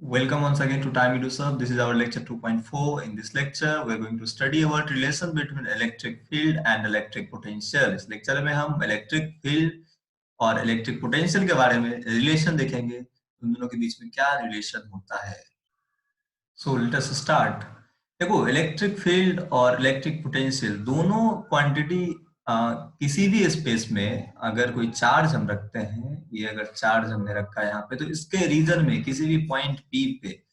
Welcome once again to Time EduServe. This is our lecture 2.4. In this lecture, we are going to study about relation between electric field and electric potential. इस lecture में हम electric field और electric potential के बारे में relation देखेंगे, उन दोनों के बीच में क्या रिलेशन होता है। So let us start. देखो, इलेक्ट्रिक फील्ड और इलेक्ट्रिक पोटेंशियल दोनों क्वांटिटी किसी भी स्पेस में अगर कोई चार्ज हम रखते हैं, ये अगर चार्ज हमने रखा है यहाँ पे, तो इसके रीजन में किसी भी पॉइंट पी पे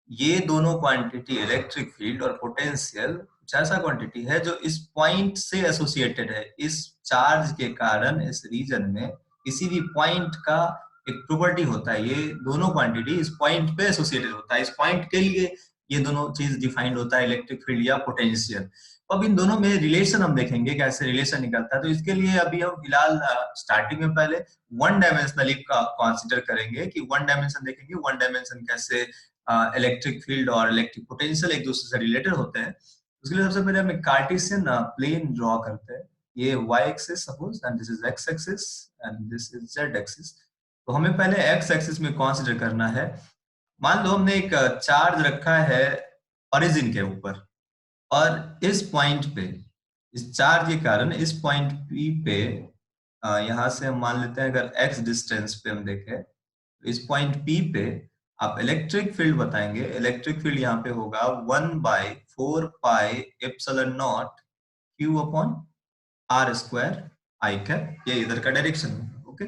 ये दोनों क्वांटिटी इलेक्ट्रिक फील्ड और पोटेंशियल कुछ ऐसा क्वांटिटी है जो इस पॉइंट से एसोसिएटेड है। इस चार्ज के कारण इस रीजन में किसी भी पॉइंट का एक प्रॉपर्टी होता है, ये दोनों क्वांटिटी इस पॉइंट पे एसोसिएटेड होता है। इस पॉइंट के लिए ये दोनों चीज डिफाइंड होता है, इलेक्ट्रिक फील्ड या पोटेंशियल। अब इन दोनों में रिलेशन हम देखेंगे, कैसे रिलेशन निकलता है। तो इसके लिए अभी हम फिलहाल स्टार्टिंग में पहले वन डायमेंशनली कंसीडर करेंगे कि वन डायमेंशन देखेंगे, वन डायमेंशन कैसे इलेक्ट्रिक फील्ड और इलेक्ट्रिक पोटेंशियल एक दूसरे से रिलेटेड होते हैं। उसके लिए सबसे पहले हम एक कार्टेशियन प्लेन ड्रॉ करते हैं। ये y axis suppose, and this is x axis and this is z axis. तो हमें पहले x एक्सिस में कंसीडर करना है। मान लो हमने एक चार्ज रखा है ओरिजिन के ऊपर, और इस पॉइंट पे इस चार्ज के कारण इस पॉइंट P पे यहाँ से हम मान लेते हैं, अगर x डिस्टेंस पे हम देखें तो इस पॉइंट P पे आप इलेक्ट्रिक फील्ड बताएंगे। इलेक्ट्रिक फील्ड यहाँ पे होगा 1/4πε0 Q अपॉन R स्क्वायर आई कैप, ये इधर का डायरेक्शन है। ओके,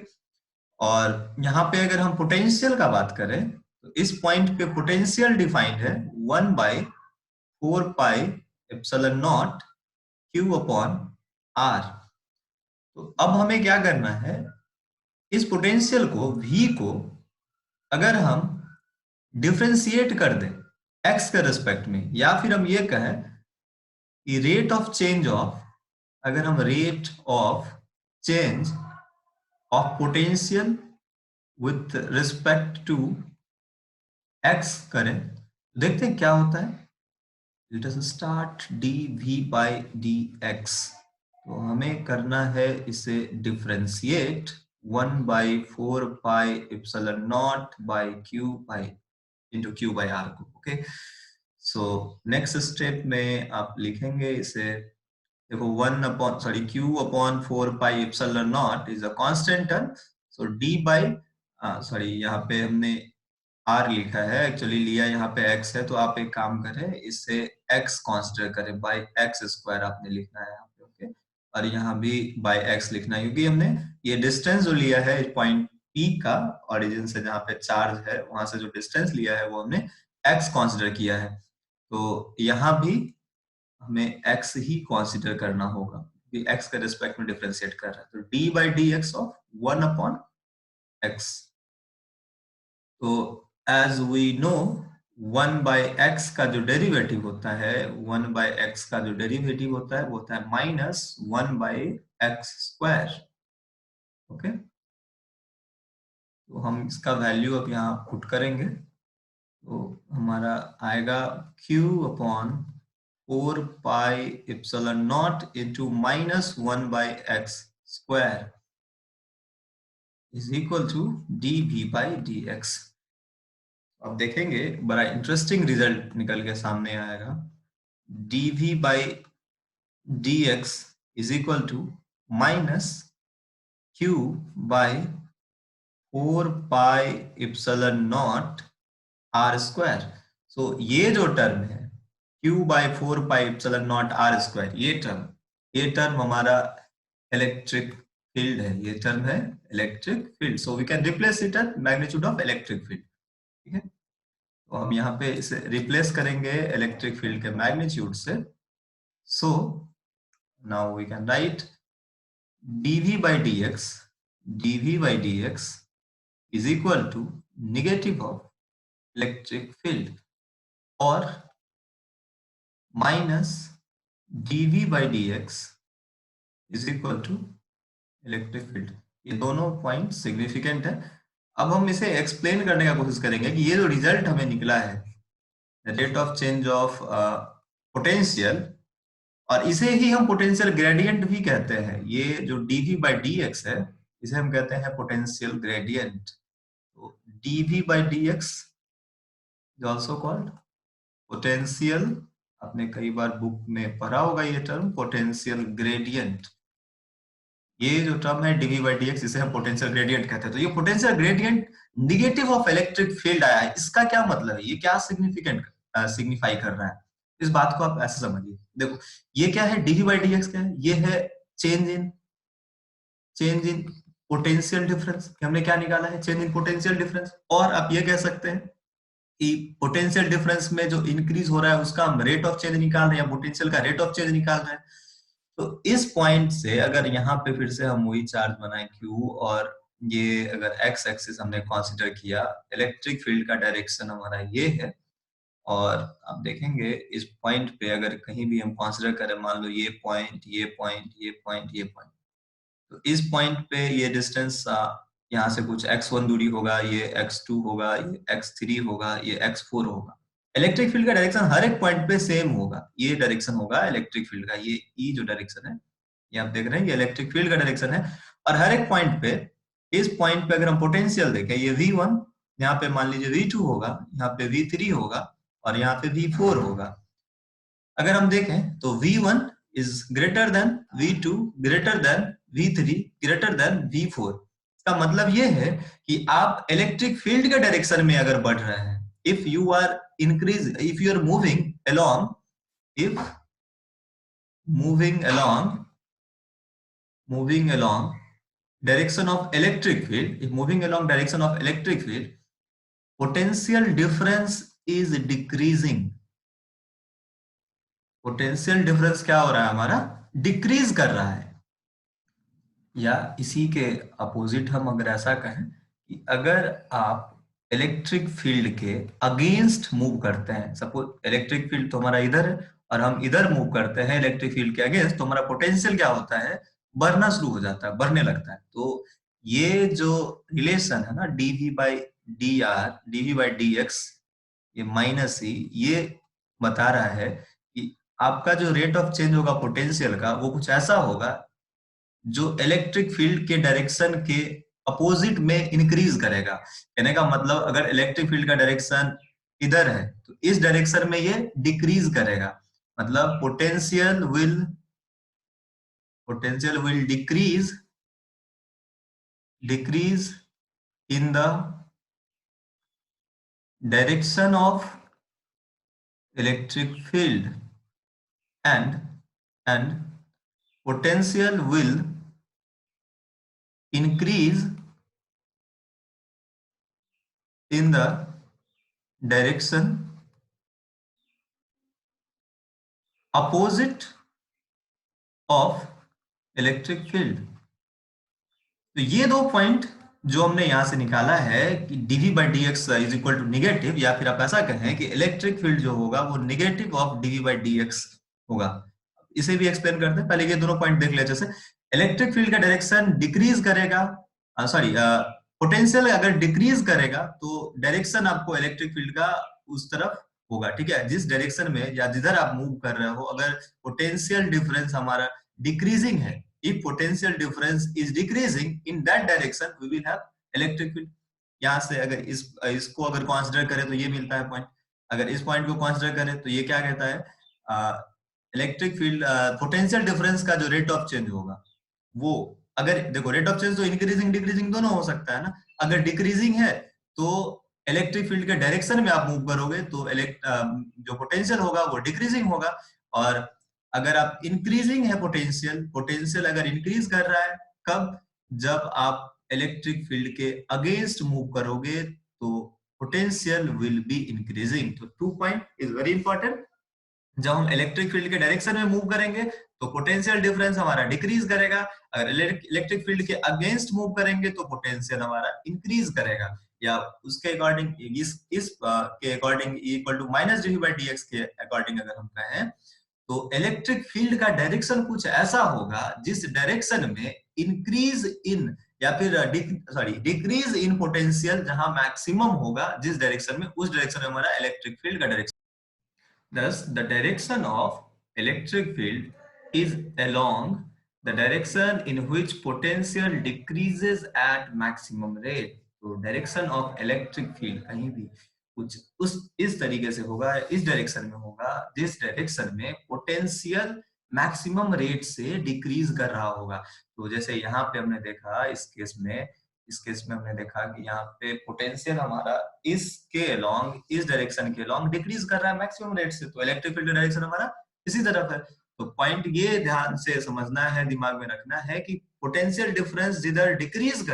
और यहाँ पे अगर हम पोटेंशियल का बात करें तो इस पॉइंट पे पोटेंशियल डिफाइंड है 1/4πε0 Q अपॉन R। तो अब हमें क्या करना है, इस पोटेंशियल को V को अगर हम डिफरेंशिएट कर दें x के रेस्पेक्ट में, या फिर हम ये कहें कि रेट ऑफ चेंज ऑफ, अगर हम rate of change of potential with respect to x करें, देखते हैं क्या होता है। Let us start dv/dx। तो हमें करना है इसे डिफरेंशिएट 1/4πε0/q/r को। ओके, सो नेक्स्ट स्टेप में आप लिखेंगे इसे। देखो, q upon 4πε0 is a constant term, so यहाँ पे हमने r लिखा है, एक्चुअली लिया यहाँ पे x है। तो आप एक काम करें, इससे x कंसीडर करें, बाय एक्स स्क्वायर आपने लिखना है यहाँ पे। ओके, और यहाँ भी बाय x लिखना है, क्योंकि हमने ये डिस्टेंस जो लिया है पॉइंट P का, ओरिजिन से जहाँ पे चार्ज है वहां से जो डिस्टेंस लिया है वो हमने x कंसीडर किया है। तो यहाँ भी हमें x ही कंसीडर करना होगा, क्योंकि x के रिस्पेक्ट में डिफरेंशिएट कर रहा है। तो d/dx ऑफ 1/x। तो एज वी नो 1/x का जो डेरिवेटिव होता है, 1/x का जो डेरिवेटिव होता है वो होता है -1/x²। ओके, तो हम इसका वैल्यू अब यहाँ पुट करेंगे, तो हमारा आएगा q upon 4πε0 into -1/x² is equal to dv/dx। अब देखेंगे बड़ा इंटरेस्टिंग रिजल्ट निकल के सामने आएगा। dv/dx is equal to -q/4πε0 सो ये जो टर्म है q/4πε0 ये टर्म हमारा इलेक्ट्रिक फील्ड है। ये टर्म है electric field, so we can replace it at magnitude of electric field. ठीक है, तो हम यहाँ पे इसे रिप्लेस करेंगे इलेक्ट्रिक फील्ड के मैग्नीट्यूड से। So now we can write dv/dx is equal to negative of electric field और minus dv/dx is equal to electric field. ये दोनों पॉइंट सिग्निफिकेंट है। अब हम इसे एक्सप्लेन करने का कोशिश करेंगे कि ये जो रिजल्ट हमें निकला है, rate of change of potential, और इसे ही हम पोटेंशियल ग्रेडियंट भी कहते हैं। ये जो dv/dx है इसे हम कहते हैं पोटेंशियल ग्रेडियंट। तो dv/dx is also called potential. आपने कई बार बुक में पढ़ा होगा ये टर्म, पोटेंशियल ग्रेडियंट। ये जो टर्म है डीवी बाई डी एक्स, इसे हम पोटेंशियल ग्रेडियंट कहते हैं। तो ये potential gradient negative of electric field आया है, इसका क्या मतलब है, ये क्या सिग्निफिकेंट सिग्निफाई कर रहा है, इस बात को आप ऐसे समझिए। देखो ये क्या है, डीवी बाई डी एक्स क्या है, ये है चेंज इन पोटेंशियल डिफरेंस। हमने क्या निकाला है, चेंज इन पोटेंशियल डिफरेंस। और आप ये कह सकते हैं कि पोटेंशियल डिफरेंस में जो इंक्रीज हो रहा है उसका हम रेट ऑफ चेंज निकाल रहे हैं, या पोटेंशियल का रेट ऑफ चेंज निकाल रहे हैं। तो इस पॉइंट से अगर यहाँ पे फिर से हम वही चार्ज बनाए Q, और ये अगर एक्स एक्सिस हमने कंसीडर किया, इलेक्ट्रिक फील्ड का डायरेक्शन हमारा ये है, और आप देखेंगे इस पॉइंट पे अगर कहीं भी हम कंसीडर करें, मान लो ये पॉइंट, ये पॉइंट, ये पॉइंट, ये पॉइंट, तो इस पॉइंट पे ये डिस्टेंस यहाँ से कुछ x1 दूरी होगा, ये x2 होगा, ये x3 होगा, ये x4 होगा। इलेक्ट्रिक फील्ड का डायरेक्शन हर एक पॉइंट पे सेम होगा, ये डायरेक्शन होगा इलेक्ट्रिक फील्ड का, ये ई जो डायरेक्शन है, ये आप देख रहे हैं, ये इलेक्ट्रिक फील्ड का डायरेक्शन है। और हर एक पॉइंट पे, इस पॉइंट पे अगर हम पोटेंशियल देखें, ये V1, यहाँ पे मान लीजिए V2 होगा, यहाँ पे V3 होगा, और यहाँ पे V4 होगा। अगर हम देखें तो V1 is greater than V2, greater than V3, greater than V4। इसका मतलब ये है कि आप इलेक्ट्रिक फील्ड के डायरेक्शन में अगर बढ़ रहे हैं, if you are moving along, if moving along direction of electric field, if moving along direction of electric field, potential difference is decreasing। Potential difference क्या हो रहा है हमारा, डिक्रीज कर रहा है। या इसी के अपोजिट हम अगर ऐसा कहें कि अगर आप इलेक्ट्रिक फील्ड के अगेंस्ट मूव करते हैं, सपोज इलेक्ट्रिक फील्ड तो हमारा इधर है और हम इधर मूव करते हैं इलेक्ट्रिक फील्ड के अगेंस्ट, तो हमारा पोटेंशियल क्या होता है, बढ़ना शुरू हो जाता है, बढ़ने लगता है। तो ये जो रिलेशन है ना, dv by d r, dv by d x, ये माइनस ही ये बता रहा है कि आपका जो रेट ऑफ चेंज होगा पोटेंशियल का, वो कुछ ऐसा होगा जो इलेक्ट्रिक फील्ड के डायरेक्शन के अपोजिट में इंक्रीज करेगा। कहने का मतलब अगर इलेक्ट्रिक फील्ड का डायरेक्शन इधर है तो इस डायरेक्शन में ये डिक्रीज करेगा, मतलब potential will decrease in the direction of electric field, and potential will increase in the direction opposite of electric field। तो ये दो पॉइंट जो हमने यहां से निकाला है कि dv by dx is equal to negative, या फिर आप ऐसा कहें कि इलेक्ट्रिक फील्ड जो होगा वो negative of dv by dx होगा। इसे भी एक्सप्लेन करते हैं, पहले ये दोनों पॉइंट देख ले। जैसे इलेक्ट्रिक फील्ड का डायरेक्शन डिक्रीज करेगा, सॉरी पोटेंशियल अगर डिक्रीज करेगा तो डायरेक्शन आपको इलेक्ट्रिक फील्ड का उस तरफ होगा, ठीक है, जिस डायरेक्शन में या जिधर आप मूव कर रहे हो। अगर पोटेंशियल डिफरेंस हमारा डिक्रीजिंग है, if potential difference is decreasing in that direction, we will have electric field। यहाँ से अगर इसको अगर कंसीडर करें तो ये मिलता है पॉइंट, अगर इस पॉइंट को कंसीडर करें तो ये क्या कहता है, इलेक्ट्रिक फील्ड पोटेंशियल डिफरेंस का जो रेट ऑफ चेंज होगा वो, अगर देखो रेट ऑफ चेंज तो इंक्रीजिंग डिक्रीजिंग दोनों हो सकता है ना, अगर डिक्रीजिंग है तो इलेक्ट्रिक फील्ड के डायरेक्शन में आप मूव करोगे तो जो पोटेंशियल होगा वो डिक्रीजिंग होगा। और अगर आप इंक्रीजिंग है पोटेंशियल अगर इंक्रीज कर रहा है, कब, जब आप इलेक्ट्रिक फील्ड के अगेंस्ट मूव करोगे तो पोटेंशियल विल बी इंक्रीजिंग। तो 2 पॉइंट इज वेरी इंपॉर्टेंट। जब हम इलेक्ट्रिक फील्ड के डायरेक्शन में मूव करेंगे तो पोटेंशियल डिफरेंस हमारा डिक्रीज करेगा, अगर इलेक्ट्रिक फील्ड के अगेंस्ट मूव करेंगे तो पोटेंशियल हमारा इंक्रीज करेगा। या उसके अकॉर्डिंग इस के according equal to minus dv by d x के अकॉर्डिंग अगर हम कहें तो इलेक्ट्रिक फील्ड का डायरेक्शन कुछ ऐसा होगा जिस डायरेक्शन में इंक्रीज इन या फिर डिक्रीज इन पोटेंशियल जहां मैक्सिमम होगा, जिस डायरेक्शन में, उस डायरेक्शन में हमारा इलेक्ट्रिक फील्ड का direction. Thus, the direction of electric field is along the direction in which potential decreases at maximum rate। तो डायरेक्शन ऑफ इलेक्ट्रिक फील्ड कहीं भी कुछ उस इस तरीके से होगा, इस डायरेक्शन में होगा जिस डायरेक्शन में पोटेंशियल मैक्सिमम रेट से डिक्रीज कर रहा होगा। तो जैसे यहाँ पे हमने देखा इस केस में हमने देखा कि यहाँ पे पोटेंशियल हमारा इसके अलोंग, इस डायरेक्शन के अलोंग डिक्रीज कर रहा है मैक्सिमम रेट से, तो इलेक्ट्रिक फील्ड डायरेक्शन हमारा इसी तरफ है। तो पॉइंट ये ध्यान से समझना है, दिमाग में रखना है कि पोटेंशियल डिफरेंस जिधर डिक्रीज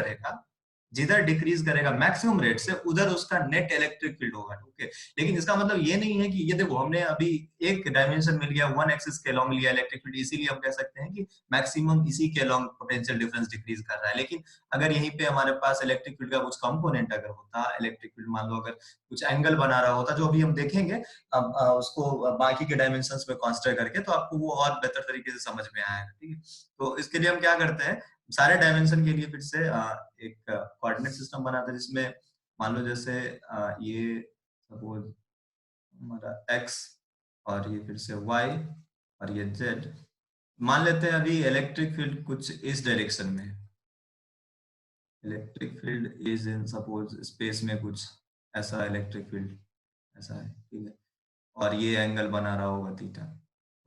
करेगा मैक्सिमम रेट से, उधर उसका नेट इलेक्ट्रिक फील्ड होगा। ओके, लेकिन इसका मतलब ये नहीं है कि ये देखो हमने अभी एक डायमेंशन मिल गया, वन एक्सिस के अलोंग लिया इलेक्ट्रिक फील्ड, इसीलिए हम कह सकते हैं कि मैक्सिमम इसी के अलोंग पोटेंशियल डिफरेंस डिक्रीज कर रहा है। लेकिन अगर यहीं पे हमारे पास इलेक्ट्रिक फील्ड का कुछ कंपोनेंट अगर होता, इलेक्ट्रिक फील्ड मान लो अगर कुछ एंगल बना रहा होता, जो अभी हम देखेंगे अब उसको बाकी के डायमेंशंस में कंसीडर करके, तो आपको वो और बेहतर तरीके से समझ में आएगा। ठीक है, तो इसके लिए हम क्या करते हैं, सारे डायमेंशन के लिए फिर से एक कोऑर्डिनेट सिस्टम बनाते हैं, जिसमें मान लो जैसे ये सपोज हमारा x और ये फिर से y और ये z, मान लेते हैं अभी इलेक्ट्रिक फील्ड कुछ इस डायरेक्शन में, electric field is in suppose space में कुछ ऐसा इलेक्ट्रिक फील्ड ऐसा है, ठीक है, और ये एंगल बना रहा होगा थीटा।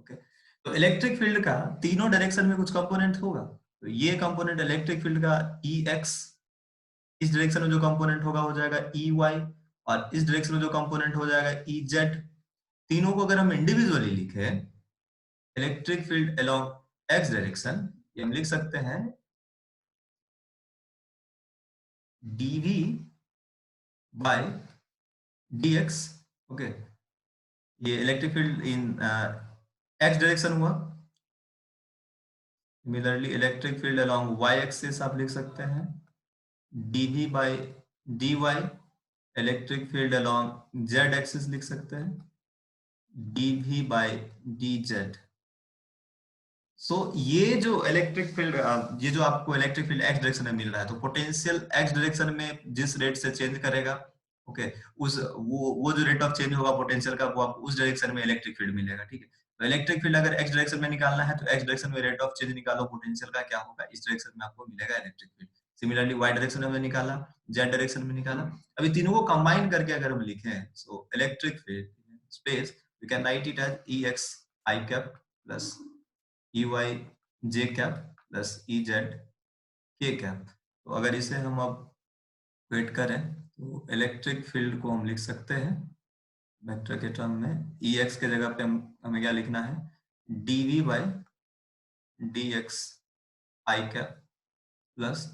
ओके, तो इलेक्ट्रिक फील्ड का तीनों डायरेक्शन में कुछ कंपोनेंट होगा। तो ये कंपोनेंट इलेक्ट्रिक फील्ड का Ex, इस डायरेक्शन में जो कंपोनेंट होगा हो जाएगा Ey, और इस डायरेक्शन में जो कंपोनेंट हो जाएगा Ez। तीनों को अगर हम इंडिविजुअली लिखे, electric field along x direction, ये हम लिख सकते हैं dv by dx। ओके, ये electric field in x direction हुआ। Similarly electric field along y axis आप लिख सकते हैं dv by dy। Electric field along z axis लिख सकते हैं dv by dz। सो ये जो इलेक्ट्रिक फील्ड, ये जो आपको इलेक्ट्रिक फील्ड x डायरेक्शन में मिल रहा है, तो पोटेंशियल x डायरेक्शन में जिस रेट से चेंज करेगा, ओके, उस वो जो रेट ऑफ चेंज होगा पोटेंशियल का, वो आपको उस डायरेक्शन में इलेक्ट्रिक फील्ड मिलेगा। ठीक है, तो इलेक्ट्रिक फील्ड अगर x डायरेक्शन में निकालना है तो x डायरेक्शन में रेट ऑफ चेंज निकालो, पोटेंशियल का क्या होगा, इस डायरेक्शन में आपको मिलेगा electric field. Similarly y direction में हमने निकाला, z डायरेक्शन में निकाला। अभी तीनों को कंबाइन करके अगर हम लिखें, so electric field space we can write it as Ex I cap plus Ey j cap plus Ez k cap. तो अगर इसे हम अब वेट करें तो इलेक्ट्रिक फील्ड को हम लिख सकते हैं वेक्टर के टर्म में, Ex के जगह पे हमें क्या लिखना है, dv by dx I cap plus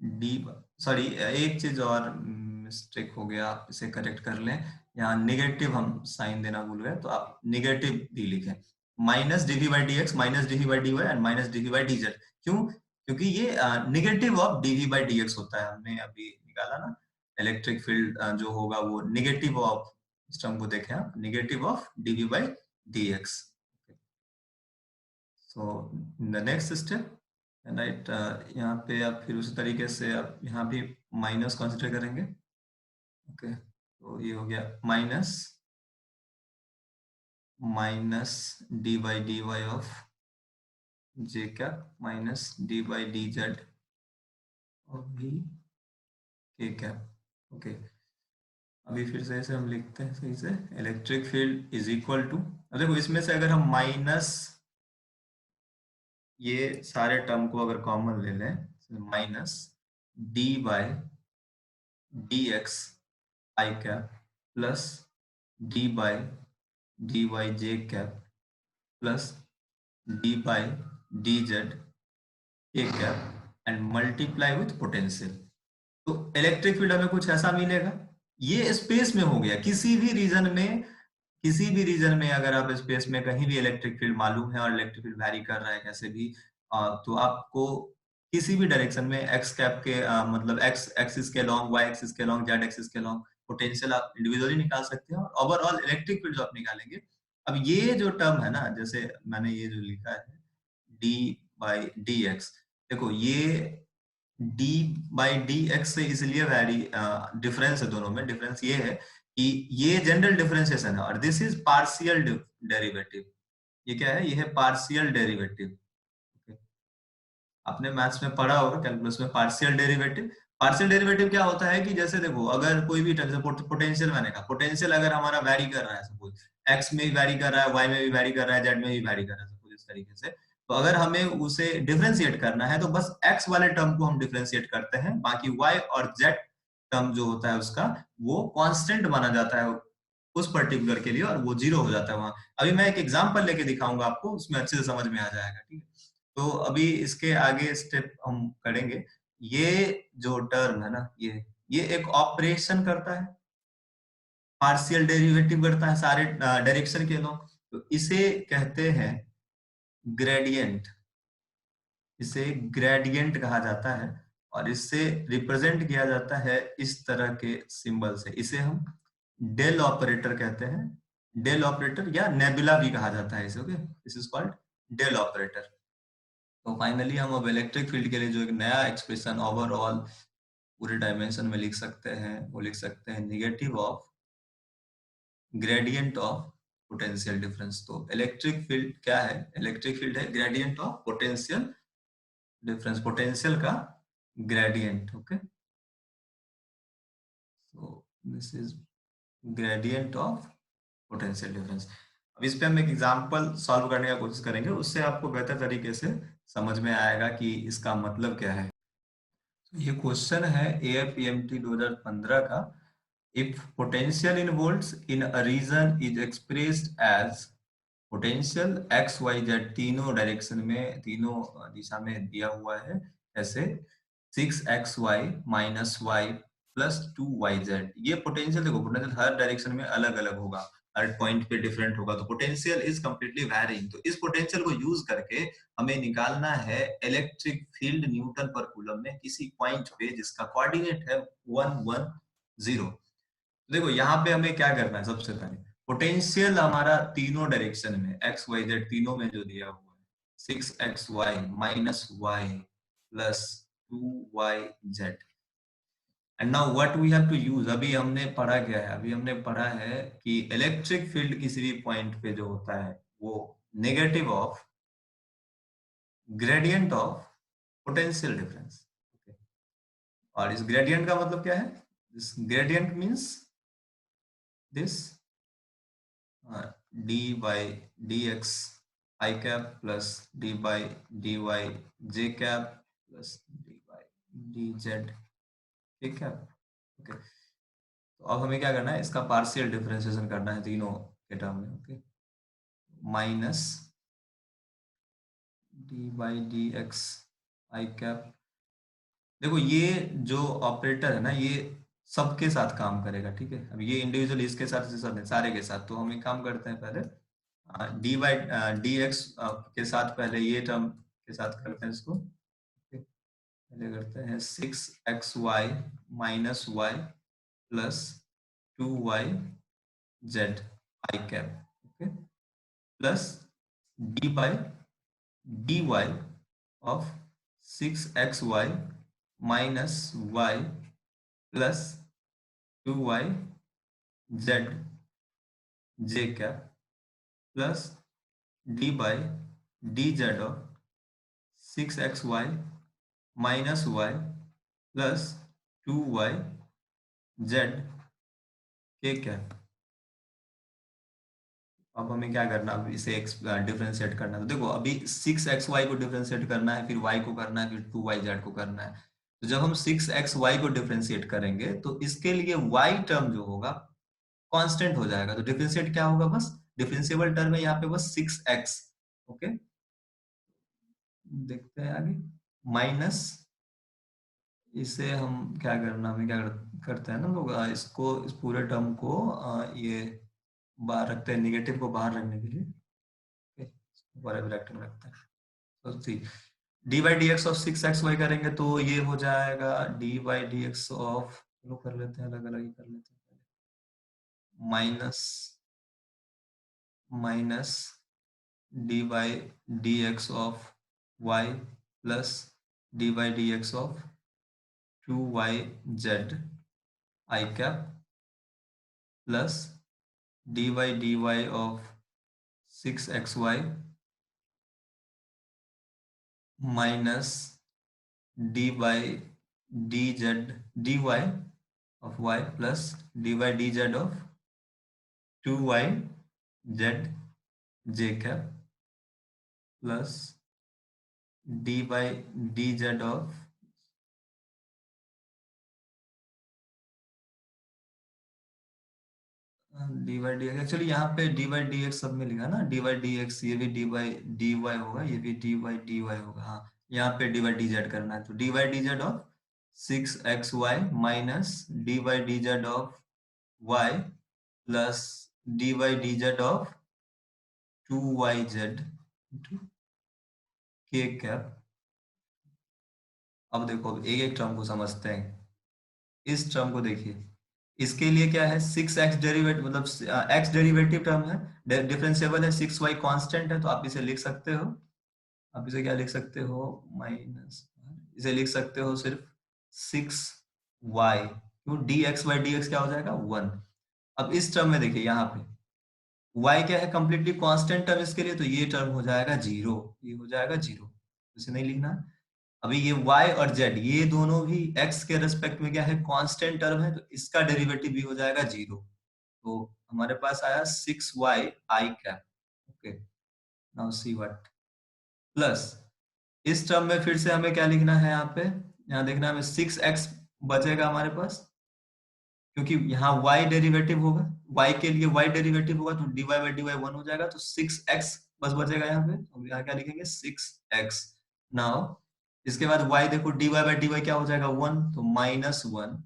D, sorry एक चीज और मिस्टेक हो गया, आप इसे करेक्ट कर लें। यहाँ निगेटिव हम साइन देना भूल गए, तो आप निगेटिव डी लिखें, minus dv by d x minus dv by d y and minus dv by d z. क्यों? क्योंकि ये negative of dv by d x होता है, हमने अभी निकाला ना इलेक्ट्रिक फील्ड जो होगा वो निगेटिव ऑफ, इस टर्म को देखें आप, negative of dv by d x. So in the next step right, यहाँ पे आप फिर उसी तरीके से आप यहाँ भी माइनस कंसिडर करेंगे। ओके, तो ये हो गया minus d by d y of j cap minus d by d z of भी के कैप। ओके, अभी फिर से ऐसे हम लिखते हैं सही से, electric field is equal to, अब देखो इसमें से अगर हम माइनस ये सारे टर्म को अगर कॉमन ले लें, minus d by d x i cap plus d by d y j cap plus d by d z a cap and multiply with potential. तो इलेक्ट्रिक फील्ड हमें कुछ ऐसा मिलेगा, ये स्पेस में हो गया, किसी भी रीजन में अगर आप स्पेस में कहीं भी इलेक्ट्रिक फील्ड मालूम है और इलेक्ट्रिक फील्ड वैरी कर रहा है कैसे भी, तो आपको किसी भी डायरेक्शन में एक्स कैप के मतलब एक्स एक्सिस के लॉन्ग, वाई एक्सिस के लॉन्ग, जेड एक्सिस के लॉन्ग पोटेंशियल आप इंडिविजुअली निकाल सकते हैं, और ओवरऑल इलेक्ट्रिक फील्ड जो आप निकालेंगे। अब ये जो टर्म है ना, जैसे मैंने ये जो लिखा है डी बाई डी एक्स, देखो ये डी बाई डी एक्स से इसलिए वैरी डिफरेंस है, दोनों में डिफरेंस ये है कि ये जनरल डिफरेंशिएशन है और दिस इज पार्शियल डेरिवेटिव। ये क्या है, ये है पार्शियल डेरिवेटिव। आपने मैथ्स में पढ़ा होगा कैलकुलस में पार्शियल डेरिवेटिव। पार्शियल डेरिवेटिव क्या होता है कि जैसे देखो अगर कोई भी जैसे पोटेंशियल मैंने कहा, पोटेंशियल अगर हमारा वैरी कर रहा है, सपोज एक्स में भी वैरी कर रहा है, वाई में भी वैरी कर रहा है, जेड में भी वैरी कर रहा है, सपोज इस तरीके से, तो अगर हमें उसे डिफरेंशिएट करना है तो बस एक्स वाले टर्म को हम डिफरेंशिएट करते हैं, बाकी वाई और जेड टर्म जो होता है उसका वो कांस्टेंट माना जाता है उस पर्टिकुलर के लिए, और वो जीरो हो जाता है वहां। अभी मैं एक एग्जांपल लेके दिखाऊंगा आपको, उसमें अच्छे से समझ में आ जाएगा, ठीक है। तो अभी इसके आगे स्टेप हम करेंगे। ये जो टर्म है ना, ये एक ऑपरेशन करता है, पार्शियल डेरिवेटिव करता है सारे डायरेक्शन के लोग, तो इसे कहते हैं ग्रेडियंट। इसे ग्रेडियंट कहा जाता है, और इससे रिप्रेजेंट किया जाता है इस तरह के सिंबल से। इसे हम डेल ऑपरेटर कहते हैं, डेल ऑपरेटर या नेबुला भी कहा जाता है इसे, okay, this is called del operator. तो फाइनली हम अब इलेक्ट्रिक फील्ड के लिए जो एक नया एक्सप्रेशन ओवरऑल पूरे डायमेंशन में लिख सकते हैं, वो लिख सकते हैं negative of gradient of potential difference. तो इलेक्ट्रिक फील्ड क्या है? इलेक्ट्रिक फील्ड है gradient of potential difference, potential का gradient, okay. So this is gradient of potential difference. अब इस पे हम एक एग्जांपल सॉल्व करने का कोशिश करेंगे, उससे आपको बेहतर तरीके से समझ में आएगा कि इसका मतलब क्या है। तो ये क्वेश्चन है AFPMT 2015 का। If potential in volts in a region is expressed as, potential x y z तीनों डायरेक्शन में, तीनों दिशा में दिया हुआ है ऐसे, 6xy minus y plus 2yz। ये पोटेंशियल देखो, पोटेंशियल हर डायरेक्शन में अलग अलग होगा, हर पॉइंट पे डिफरेंट होगा, तो पोटेंशियल इज कंप्लीटली वैरिंग। तो इस पोटेंशियल को यूज करके हमें निकालना है इलेक्ट्रिक फील्ड न्यूटन पर कूलम में किसी पॉइंट पे जिसका कोऑर्डिनेट है 110। देखो यहाँ पे हमें क्या करना है, सबसे पहले पोटेंशियल हमारा तीनों डायरेक्शन में एक्स वाई जेड तीनों में जो दिया हुआ है, 6xy minus y plus 2yz। And now what we have to use, अभी हमने पढ़ा क्या है? अभी हमने पढ़ा है कि इलेक्ट्रिक फील्ड किसी भी पॉइंट पे जो होता है वो negative of gradient of potential difference. और इस ग्रेडियंट का मतलब क्या है? This gradient means this dy dx I cap plus dy dy j cap plus dy dz k cap, okay. तो अब हमें क्या करना है, इसका पार्शियल डिफरेंशिएशन करना है तीनों के टर्म में, okay. Minus dy dx I cap, देखो ये जो ऑपरेटर है ना, ये सबके साथ काम करेगा, ठीक है। अब ये इंडिविजुअल इसके साथ सारे के साथ, तो हम एक काम करते हैं, पहले डी बाई डी एक्स के साथ पहले ये टर्म के साथ करते हैं इसको, okay? पहले करते हैं 6xy minus y plus 2yz i cap, okay, plus d by d y of 6xy minus y plus 2yz j cap plus d by d z of 6xy minus y plus 2yz k cap. अब हमें क्या करना, अब इसे differentiate करना है। तो देखो अभी 6xy को डिफरेंशिएट करना है, फिर y को करना है, फिर 2yz को करना है। तो जब हम 6xy को डिफरेंशिएट करेंगे तो इसके लिए y टर्म जो होगा कांस्टेंट हो जाएगा। तो डिफरेंशिएट क्या होगा, बस डिफरेंशिएबल टर्म है यहाँ पे बस 6x, ओके। देखते हैं आगे, माइनस, इसे हम क्या करना, हमें क्या करते हैं ना लोग, इसको इस पूरे टर्म को ये बाहर रखते हैं, निगेटिव को बाहर रखने के लिए, okay, बड़े ब्रैकेट में रखते हैं। तो see d by d x of 6xy करेंगे तो ये हो जाएगा d by d x of, चलो कर लेते हैं अलग अलग ही कर लेते हैं, minus minus d by d x of y plus d by d x of 2yz i cap plus dy dy of 6xy minus dy dz dy of y plus dy dz of 2y z j cap plus dy dz of dy dx, actually यहाँ पे dy dx सब में लिखा ना, dy dx, ये भी dy होगा, ये भी dy होगा। हाँ, यहाँ पे dy dz करना है, तो dy dz of 6xy minus dy dz of y plus dy dz of 2yz into k cap. अब देखो, अब एक एक टर्म को समझते हैं। इस टर्म को देखिए, इसके लिए क्या है, 6x डेरिवेटिव, मतलब x डेरिवेटिव टर्म है, डिफरेंशिएबल है, 6y कांस्टेंट है, तो आप इसे लिख सकते हो, आप इसे क्या लिख सकते हो, माइनस, इसे लिख सकते हो सिर्फ 6y, क्यों, dx क्या हो जाएगा 1। अब इस टर्म में देखिए, यहाँ पे y क्या है, कंप्लीटली कांस्टेंट टर्म इसके लिए, तो ये टर्म हो जाएगा जीरो, ये हो जाएगा जीरो, इसे नहीं लिखना। अभी ये y और z ये दोनों भी x के रेस्पेक्ट में क्या है, कांस्टेंट टर्म है, तो इसका डेरिवेटिव भी हो जाएगा जीरो। तो हमारे पास आया 6y i cap. Okay, now see what, plus इस टर्म में फिर से हमें क्या लिखना है, यहाँ पे, यहाँ देखना है हमें 6x बचेगा हमारे पास, क्योंकि यहाँ y डेरिवेटिव होगा, y के लिए y डेरिवेटिव होगा, तो dy बाई dy 1 हो जाएगा, तो 6x बस बचेगा यहाँ पे। अब यहाँ क्या लिखेंगे, 6x। नाउ इसके बाद y देखो, dy बाई dy क्या हो जाएगा 1, तो -1।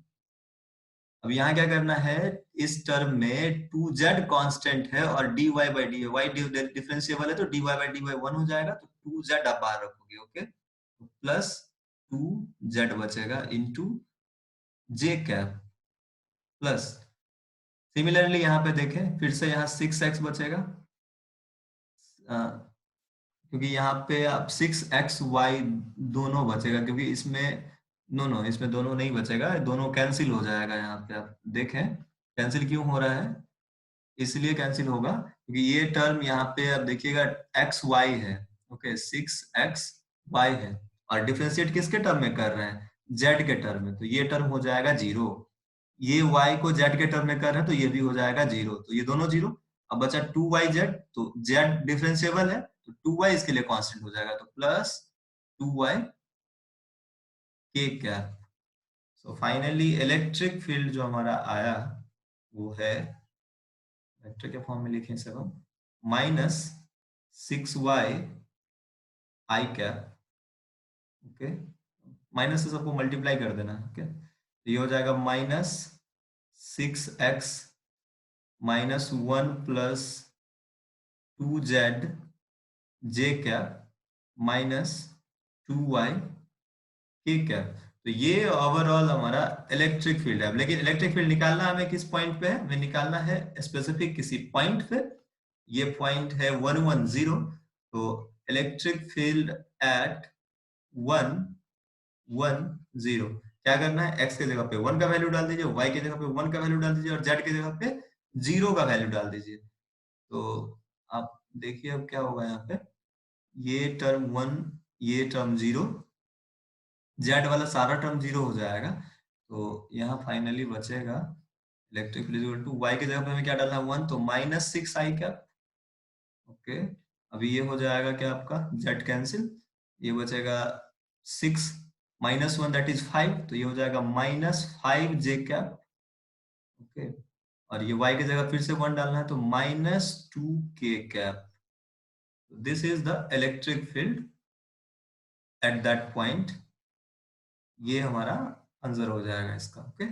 अब यहाँ क्या करना है, इस टर्म में 2z कांस्टेंट है और dy by dy y differentiable है, तो dy बाई dy 1 हो जाएगा, तो 2z आप बाहर रखोगे। ओके, तो प्लस 2z बचेगा into j cap, plus similarly यहाँ पे देखें, फिर से यहाँ 6x बचेगा, क्योंकि यहाँ पे आप 6xy दोनों बचेगा, क्योंकि इसमें नो नो, इसमें दोनों नहीं बचेगा, दोनों कैंसिल हो जाएगा। यहाँ पे आप देखें कैंसिल क्यों हो रहा है, इसलिए कैंसिल होगा क्योंकि ये टर्म यहाँ पे आप देखिएगा एक्स वाई है। ओके, 6xy है, और डिफरेंशिएट किसके टर्म में कर रहे हैं, जेड के टर्म में, तो ये टर्म हो जाएगा जीरो। ये y को z के टर्म में कर रहे हैं, तो ये भी हो जाएगा जीरो, तो ये दोनों जीरो। अब बचा 2yz, तो z डिफरेंशिएबल है, तो 2y इसके लिए कांस्टेंट हो जाएगा, तो plus 2y k cap. So finally electric field जो हमारा आया वो है, वेक्टर के फॉर्म में लिखें इसे हम, minus 6y i cap. Okay, minus से सबको मल्टीप्लाई कर देना। ओके, तो ये हो जाएगा -6x -1 plus 2z j cap minus 2y k cap. तो ये ओवरऑल हमारा इलेक्ट्रिक फील्ड है। लेकिन इलेक्ट्रिक फील्ड निकालना हमें किस पॉइंट पे है, हमें निकालना है स्पेसिफिक किसी पॉइंट पे। ये पॉइंट है 110। तो इलेक्ट्रिक फील्ड एट 110, क्या करना है, x के जगह पे 1 का वैल्यू डाल दीजिए, y की जगह पे 1 का वैल्यू डाल दीजिए, और z की जगह पे 0 का वैल्यू डाल दीजिए। तो आप देखिए अब क्या होगा, यहाँ पे ये टर्म 1, ये टर्म 0, जेड वाला सारा टर्म 0 हो जाएगा। तो यहाँ फाइनली बचेगा electric field equal to y की जगह पे हमें क्या डालना है 1, तो -6i कैप। ओके, अभी ये हो जाएगा क्या आपका, z कैंसिल, ये बचेगा 6 -1 दैट इज 5, तो ये हो जाएगा -5j कैप। ओके, और ये y की जगह फिर से 1 डालना है, तो -2k cap. This is the electric field at that point. ये हमारा आंसर हो जाएगा इसका। ओके,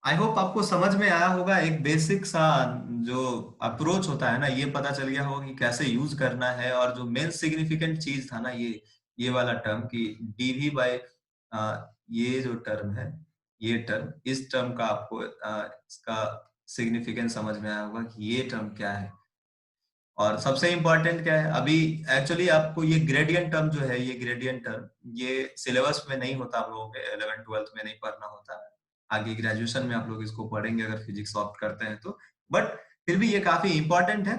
आई होप आपको समझ में आया होगा, एक बेसिक सा जो अप्रोच होता है ना, ये पता चल गया होगा कि कैसे यूज करना है। और जो मेन सिग्निफिकेंट चीज था ना, ये वाला टर्म कि डीवी बाय, ये जो टर्म है, ये टर्म, इस टर्म का आपको इसका सिग्निफिकेंस समझ में आया होगा कि ये टर्म क्या है। और सबसे इंपॉर्टेंट क्या है, अभी एक्चुअली आपको ये ग्रेडियंट टर्म जो है, ये ग्रेडियंट टर्म ये सिलेबस में नहीं होता, आप लोगों के 11th-12th में नहीं पढ़ना होता है। आगे ग्रेजुएशन में आप लोग इसको पढ़ेंगे अगर फिजिक्स ऑप्ट करते हैं तो, बट फिर भी ये काफी इंपॉर्टेंट है।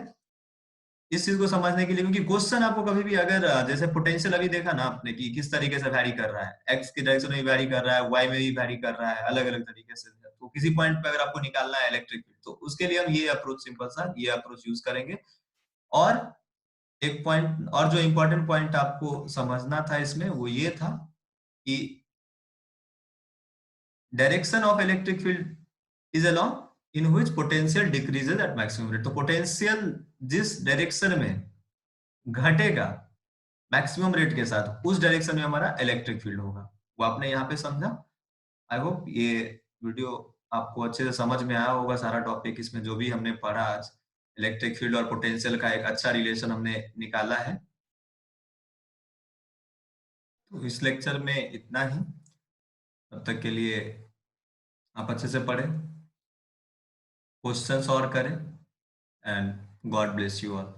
इस चीज को समझने के लिए, क्योंकि क्वेश्चन आपको कभी भी अगर जैसे पोटेंशियल अभी देखा ना आपने कि किस तरीके से वैरी कर रहा है, एक्स की डायरेक्शन में वैरी कर रहा है, वाई में भी वैरी कर रहा है, अलग अलग तरीके से। तो किसी पॉइंट पे अगर आपको निकालना है इलेक्ट्रिक फील्ड, तो उसके लिए हम ये अप्रोच, सिंपल सा ये अप्रोच यूज करेंगे। और एक पॉइंट और जो इंपॉर्टेंट पॉइंट आपको समझना था इसमें, वो ये था कि direction of electric field is along in which potential decreases at maximum rate. तो पोटेंशियल जिस डायरेक्शन में घटेगा मैक्सिमम रेट के साथ, उस डायरेक्शन में हमारा इलेक्ट्रिक फील्ड होगा। वो आपने यहाँ पे समझा। आई होप ये वीडियो आपको अच्छे से समझ में आया होगा, सारा टॉपिक इसमें जो भी हमने पढ़ा आज, इलेक्ट्रिक फील्ड और पोटेंशियल का एक अच्छा रिलेशन हमने निकाला है। तो इस लेक्चर में इतना ही। तब तक के लिए आप अच्छे से पढ़ें, क्वेश्चंस और करें, and God bless you all.